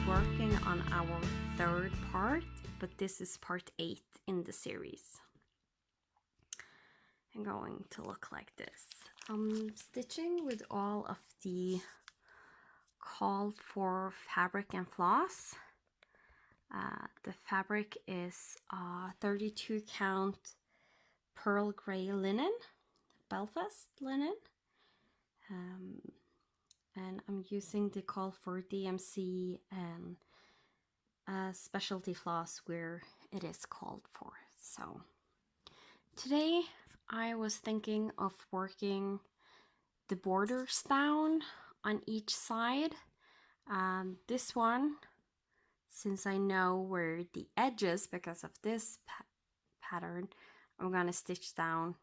working on our third part, but this is part 8 in the series. I'm going to look like this. I'm stitching with all of the called for fabric and floss. The fabric is 32 count Pearl Grey Linen, Belfast Linen. And I'm using the call for DMC and specialty floss where it is called for. So today I was thinking of working the borders down on each side. This one, since I know where the edges, because of this pattern, I'm gonna stitch down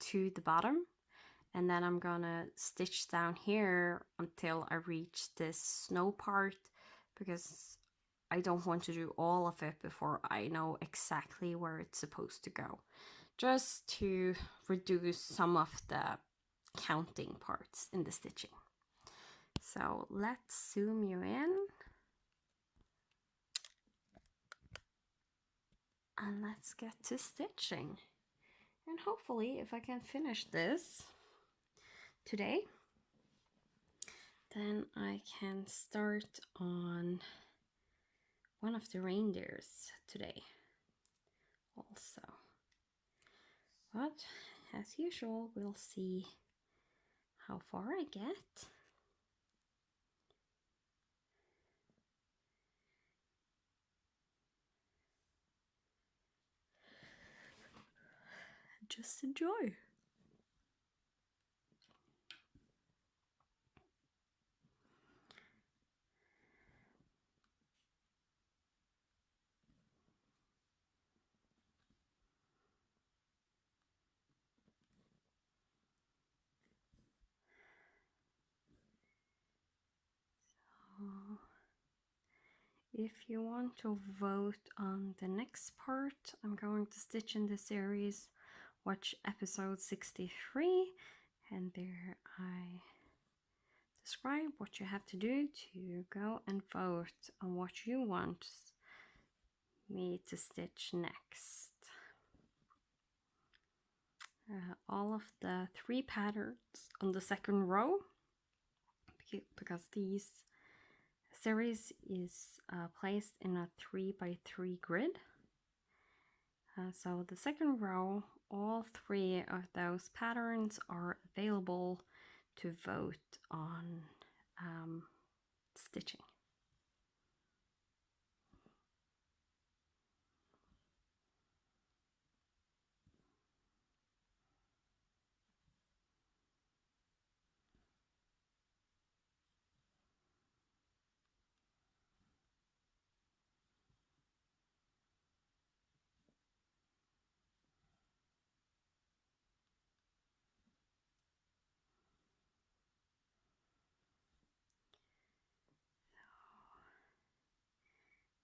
to the bottom, and then I'm gonna stitch down here until I reach this snow part, because I don't want to do all of it before I know exactly where it's supposed to go, just to reduce some of the counting parts in the stitching. So let's zoom you in and let's get to stitching. And hopefully, if I can finish this today, then I can start on one of the reindeers today also. But as usual, we'll see how far I get. Just enjoy. If you want to vote on the next part, I'm going to stitch in the series, watch episode 63, and there I describe what you have to do to go and vote on what you want me to stitch next. All of the 3 patterns on the second row, because these series is placed in a 3x3 grid. So the second row, all 3 of those patterns are available to vote on stitching.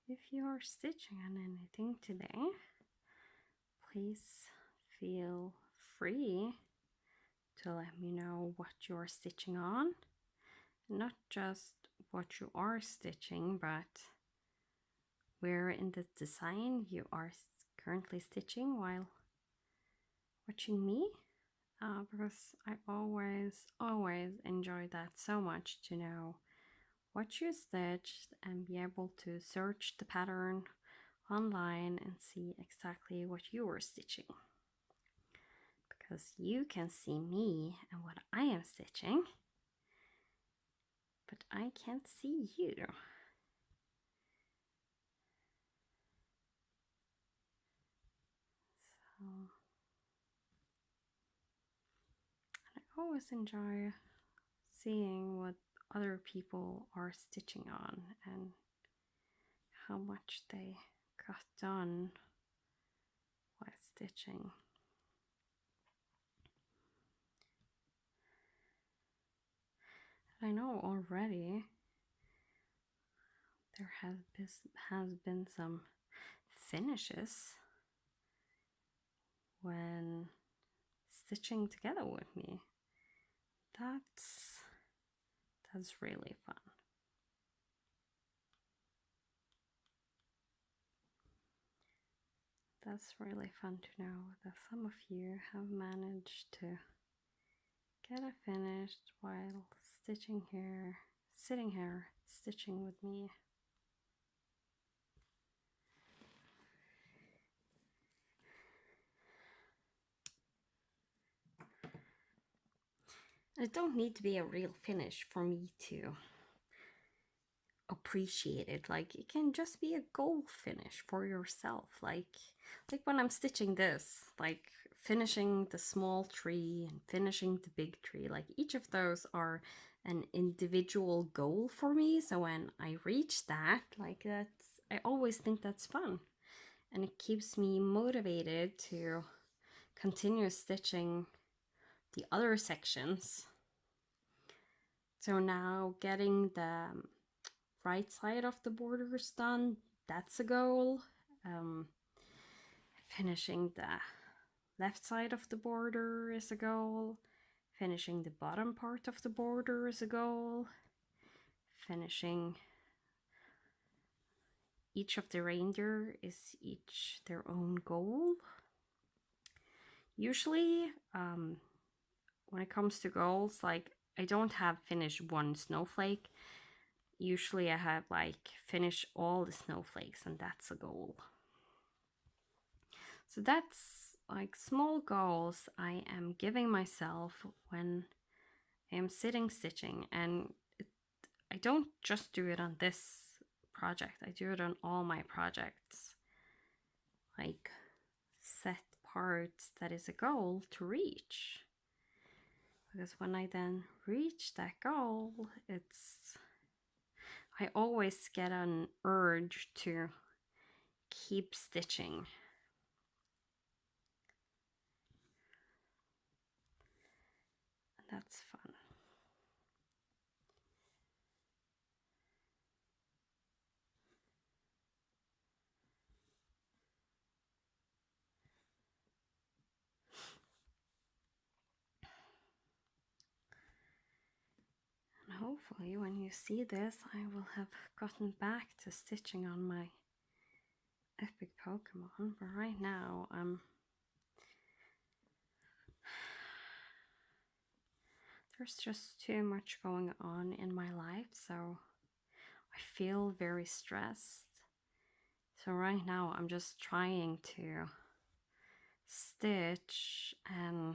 If you are stitching on anything today, please feel free to let me know what you're stitching on. Not just what you are stitching, but where in the design you are currently stitching while watching me. Because I always enjoy that so much, to know what you stitched and be able to search the pattern online and see exactly what you were stitching, because you can see me and what I am stitching, but I can't see you. So I always enjoy seeing what other people are stitching on and how much they got done while stitching. I know already there has been some finishes when stitching together with me. That's really fun. that's really fun to know that some of you have managed to get it finished while sitting here stitching with me. It don't need to be a real finish for me to appreciate it. Like, it can just be a goal finish for yourself. Like when I'm stitching this, like finishing the small tree and finishing the big tree, like each of those are an individual goal for me. So when I reach that, like I always think that's fun, and it keeps me motivated to continue stitching the other sections. So now getting the right side of the borders done, that's a goal. Finishing the left side of the border is a goal. Finishing the bottom part of the border is a goal. Finishing each of the reindeer is each their own goal. Usually, when it comes to goals, like I don't have finish one snowflake. Usually I have like finish all the snowflakes, and that's a goal. So that's like small goals I am giving myself when I am sitting stitching. And I don't just do it on this project, I do it on all my projects. Like set parts that is a goal to reach. Because when I then reach that goal, I always get an urge to keep stitching. And that's fun. And hopefully when you see this, I will have gotten back to stitching on my epic Pokemon. But right now, there's just too much going on in my life, so I feel very stressed. So right now I'm just trying to stitch and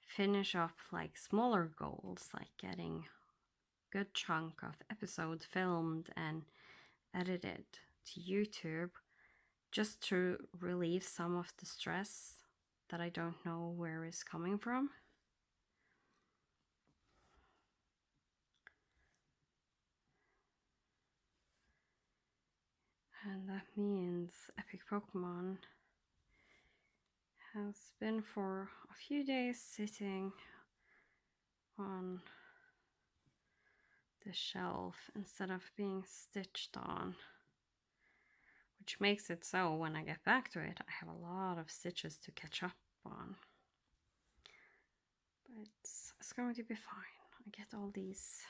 finish up like smaller goals, like getting a good chunk of episodes filmed and edited to YouTube, just to relieve some of the stress that I don't know where is coming from. And that means Epic Pokemon has been for a few days sitting on the shelf instead of being stitched on, which makes it so when I get back to it, I have a lot of stitches to catch up on. But it's going to be fine. I get all these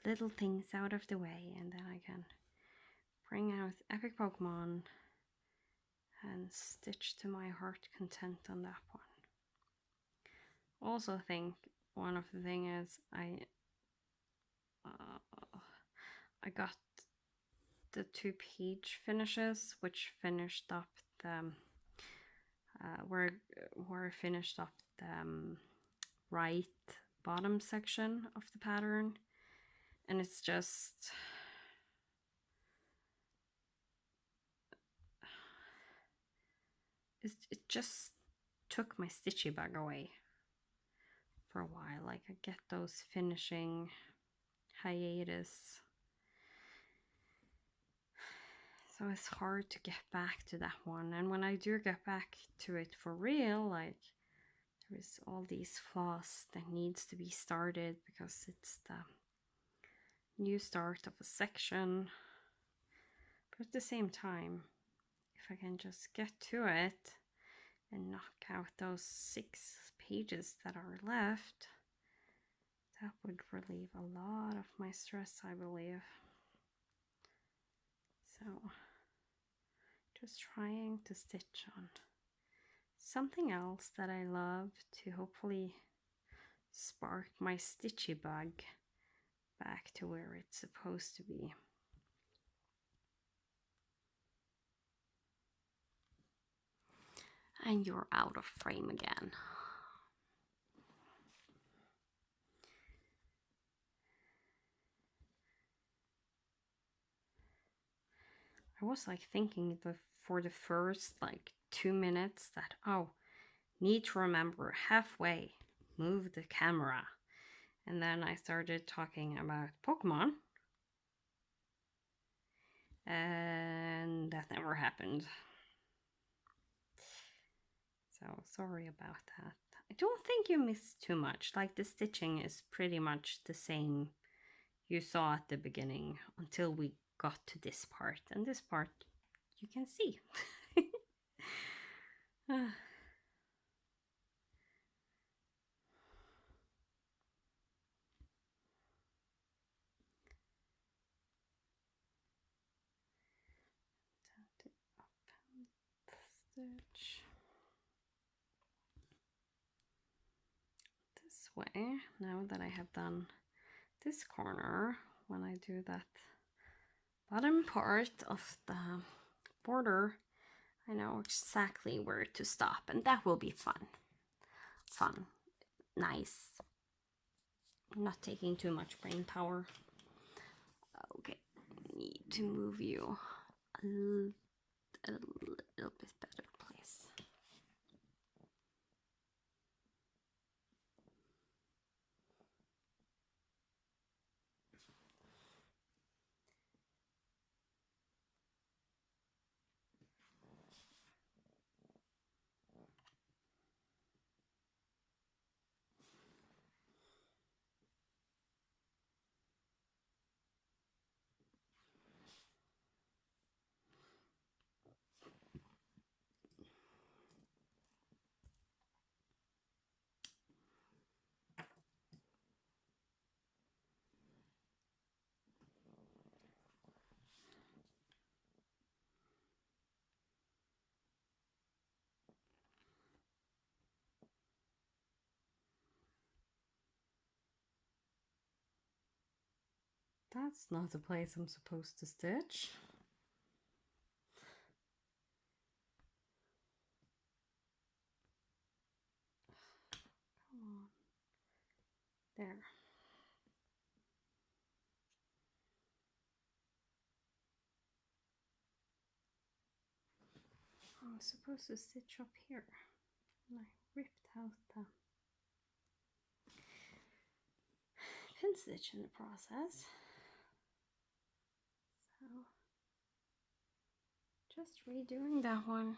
little things out of the way, and then I can bring out Epic Pokemon and stitch to my heart content on that one. Also think one of the things is I got the 2-page finishes, which finished up the where I finished up the right bottom section of the pattern, and it's just it just took my stitchy bug away for a while. Like I get those finishing hiatus, so it's hard to get back to that one. And when I do get back to it for real, like there is all these floss that needs to be started because it's the new start of a section. But at the same time, if I can just get to it and knock out those 6 pages that are left, that would relieve a lot of my stress, I believe. So just trying to stitch on something else that I love to hopefully spark my stitchy bug back to where it's supposed to be. And you're out of frame again. I was like thinking for the first like 2 minutes that, oh, need to remember halfway, move the camera. And then I started talking about Pokemon. And that never happened. So sorry about that. I don't think you missed too much. Like the stitching is pretty much the same you saw at the beginning until we got to this part. And this part you can see. Stitch this way. Now that I have done this corner, when I do that bottom part of the border, I know exactly where to stop, and that will be fun. Nice, not taking too much brain power. Okay, need to move you a little bit better place. That's not the place I'm supposed to stitch. Come on. There. I'm supposed to stitch up here. And I ripped out the pin stitch in the process. So just redoing that one.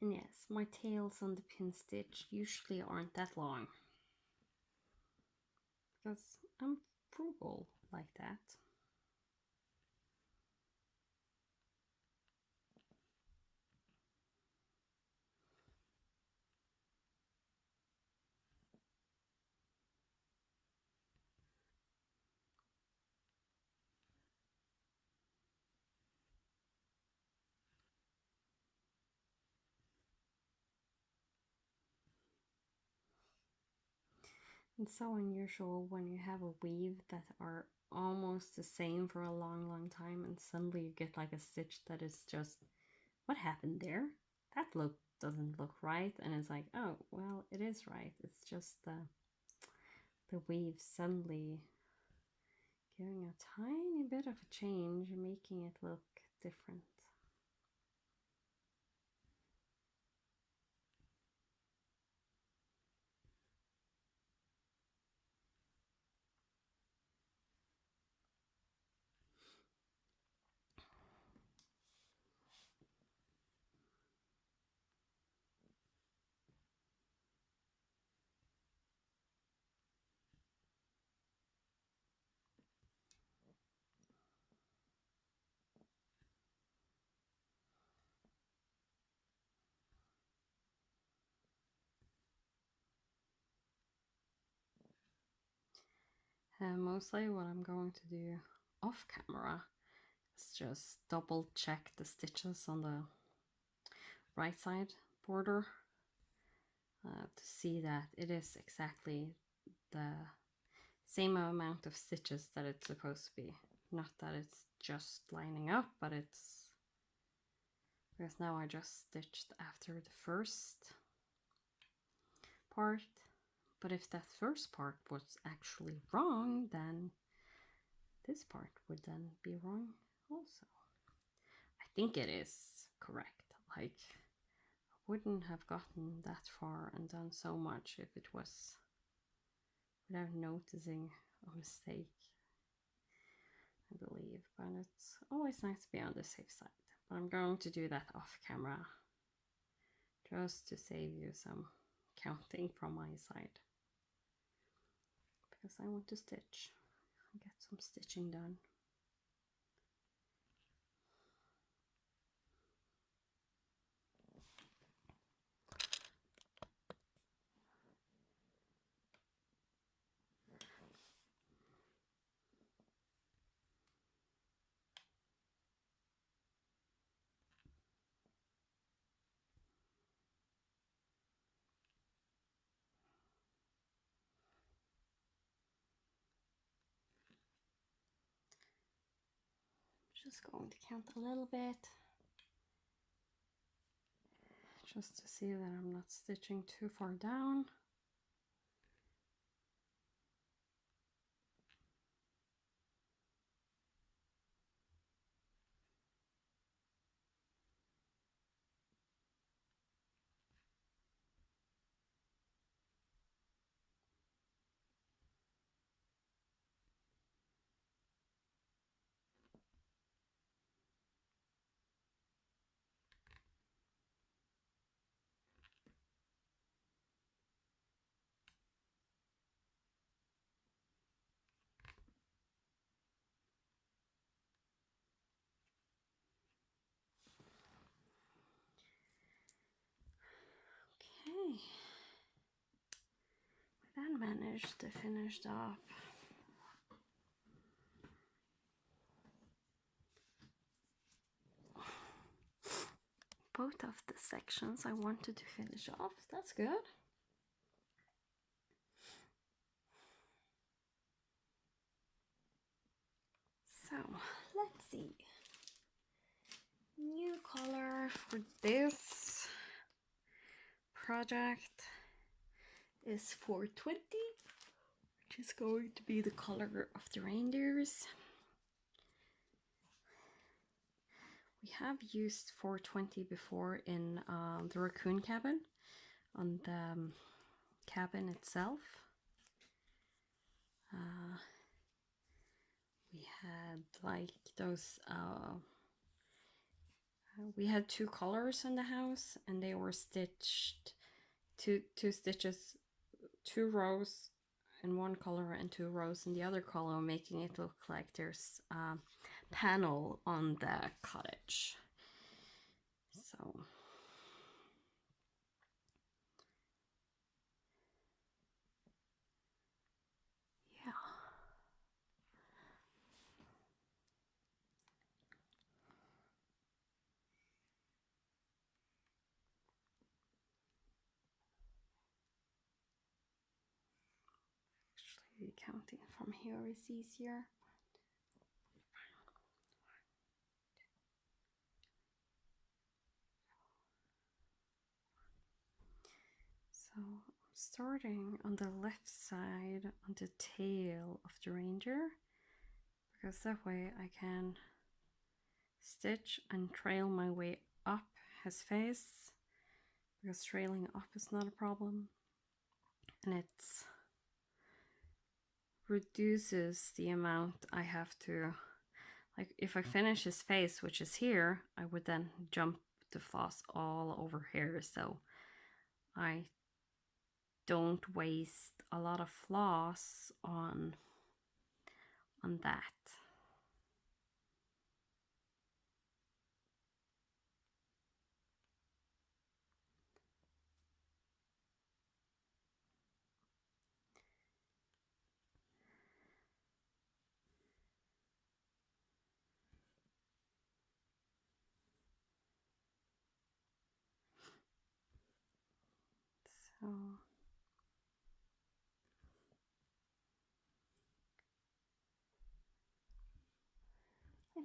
And yes, my tails on the pin stitch usually aren't that long, because I'm frugal like that. It's so unusual when you have a weave that are almost the same for a long time, and suddenly you get like a stitch that is just, what happened there? That look doesn't look right, and it's like, oh well, it is right. It's just the weave suddenly giving a tiny bit of a change, making it look different. And mostly what I'm going to do off camera is just double check the stitches on the right side border to see that it is exactly the same amount of stitches that it's supposed to be. Not that it's just lining up, but it's because now I just stitched after the first part. But if that first part was actually wrong, then this part would then be wrong also. I think it is correct. Like, I wouldn't have gotten that far and done so much if it was without noticing a mistake, I believe. But it's always nice to be on the safe side. But I'm going to do that off camera just to save you some counting from my side, because I want to stitch and get some stitching done. Just going to count a little bit, just to see that I'm not stitching too far down. Okay, I then managed to finish up both of the sections I wanted to finish off. That's good. So let's see. New color for this project is 420, which is going to be the color of the reindeers. We have used 420 before in the Racoon Cabin, on the cabin itself. We had like those, we had two colors in the house, and they were stitched, two stitches, 2 rows in one color and 2 rows in the other color, making it look like there's a panel on the cottage. So yeah. Actually, counting from here is easier. So I'm starting on the left side on the tail of the reindeer, because that way I can stitch and trail my way up his face, because trailing up is not a problem, and it reduces the amount I have to, like if I finish his face, which is here, I would then jump the floss all over here, so I don't waste a lot of floss on that.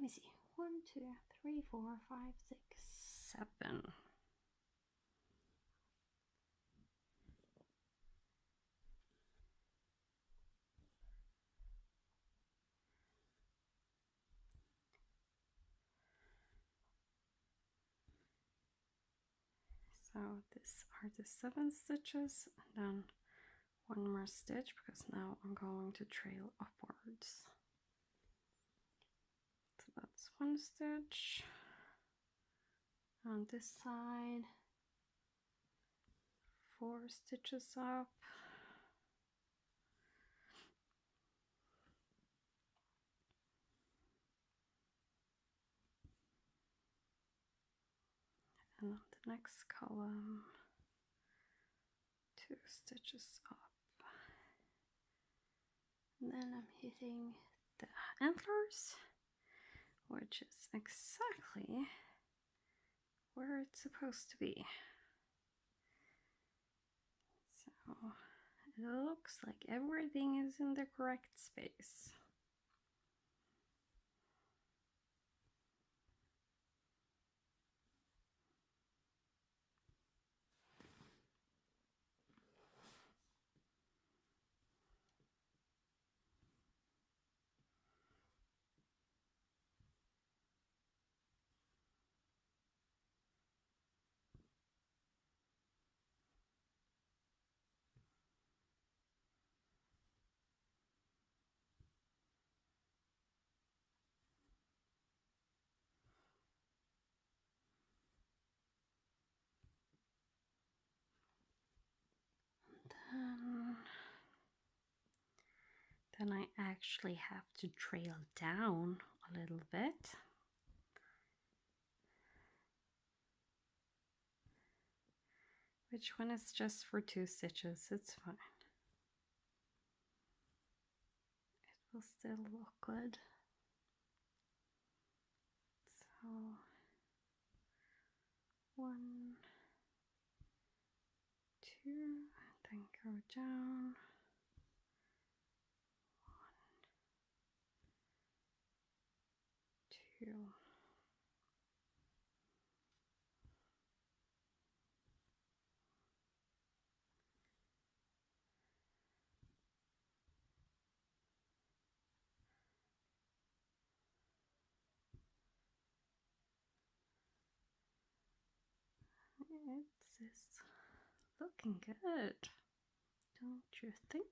me see. 1, 2, 3, 4, 5, 6, 7. So these are the 7 stitches, and then one more stitch because now I'm going to trail upwards. So that's 1 stitch on this side, 4 stitches up, and on the next column 2 stitches up, and then I'm hitting the antlers, which is exactly where it's supposed to be. So it looks like everything is in the correct space. Then I actually have to trail down a little bit. Which one is just for 2 stitches, it's fine. It will still look good. So 1, 2, then go down. 1, 2. It's looking good, don't you think?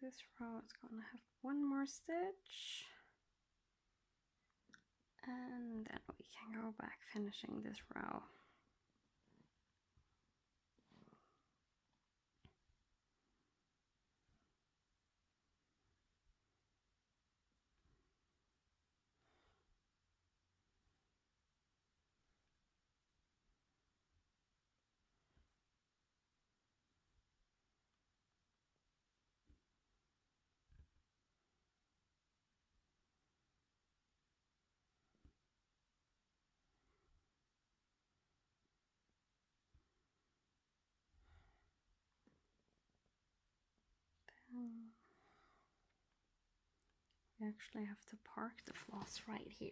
This row is going to have 1 more stitch, and then we can go back finishing this row. We actually have to park the floss right here.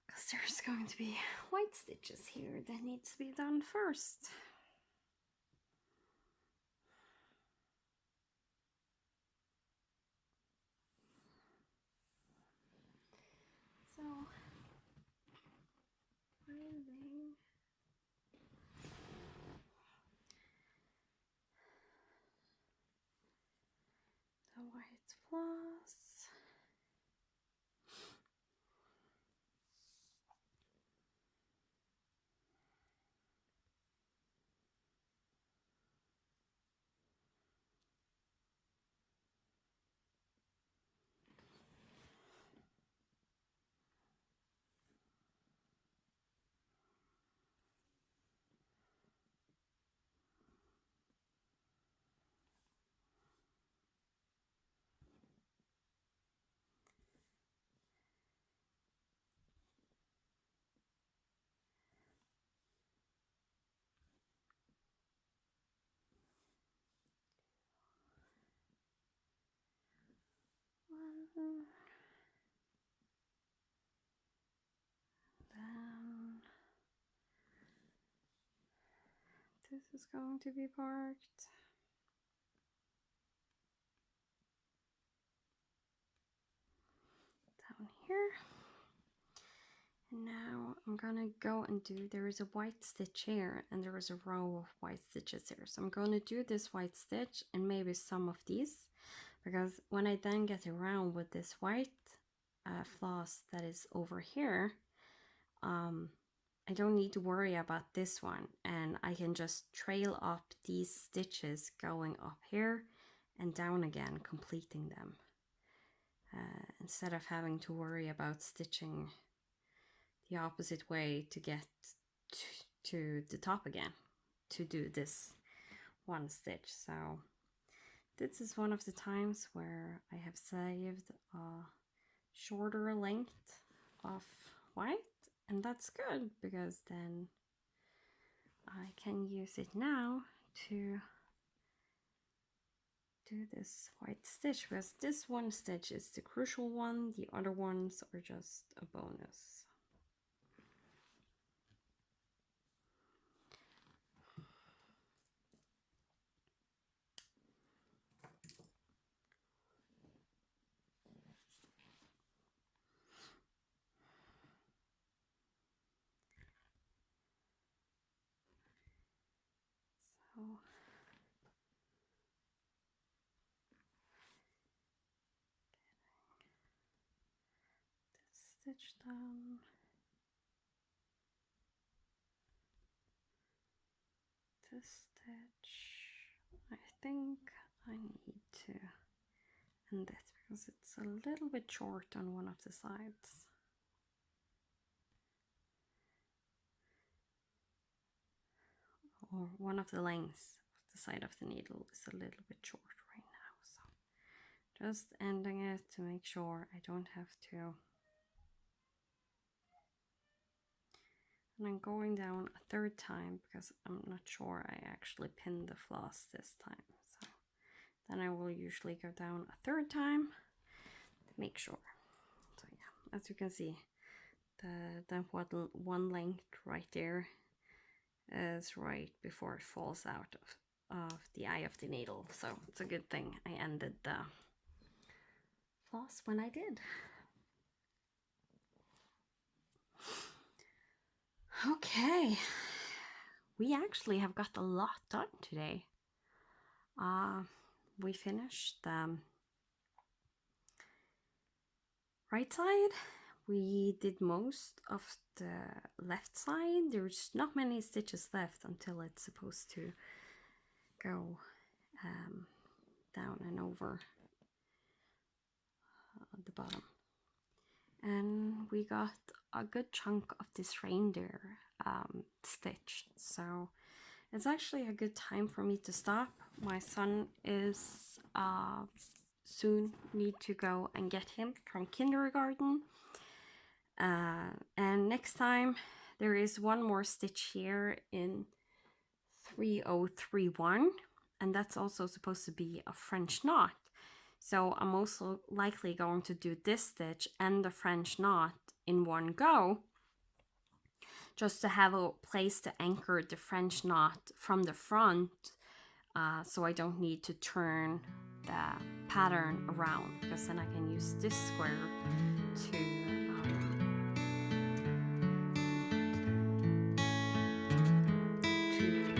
Because there's going to be white stitches here that needs to be done first. So, finding the white floss. Then this is going to be parked. Down here. And now I'm gonna go and do, there is a white stitch here and there is a row of white stitches here. So I'm gonna do this white stitch and maybe some of these, because when I then get around with this white floss that is over here, I don't need to worry about this one, and I can just trail up these stitches going up here and down again, completing them, instead of having to worry about stitching the opposite way to get to the top again to do this one stitch. So this is one of the times where I have saved a shorter length of white, and that's good because then I can use it now to do this white stitch, because this one stitch is the crucial one, the other ones are just a bonus. So stitch down, this stitch, I think I need to end it because it's a little bit short on one of the sides. Or one of the lengths of the side of the needle is a little bit short right now, so just ending it to make sure I don't have to. And I'm going down a third time because I'm not sure I actually pinned the floss this time. So then I will usually go down a third time to make sure. So yeah, as you can see, the one length right there is right before it falls out of the eye of the needle. So it's a good thing I ended the floss when I did. Okay, we actually have got a lot done today. We finished the right side. We did most of the left side. There's not many stitches left until it's supposed to go down and over the bottom. And we got a good chunk of this reindeer stitched, so it's actually a good time for me to stop. My son is soon need to go and get him from kindergarten, and next time there is one more stitch here in 3031, and that's also supposed to be a French knot. So I'm also likely going to do this stitch and the French knot in one go, just to have a place to anchor the French knot from the front, so I don't need to turn the pattern around, because then I can use this square to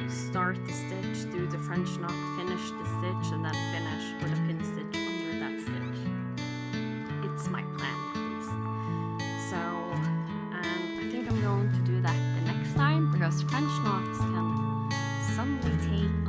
start the stitch, do the French knot, finish the stitch, and then finish with a pin stitch under that stitch. It's my plan, at least. So I think I'm going to do that the next time, because French knots can suddenly take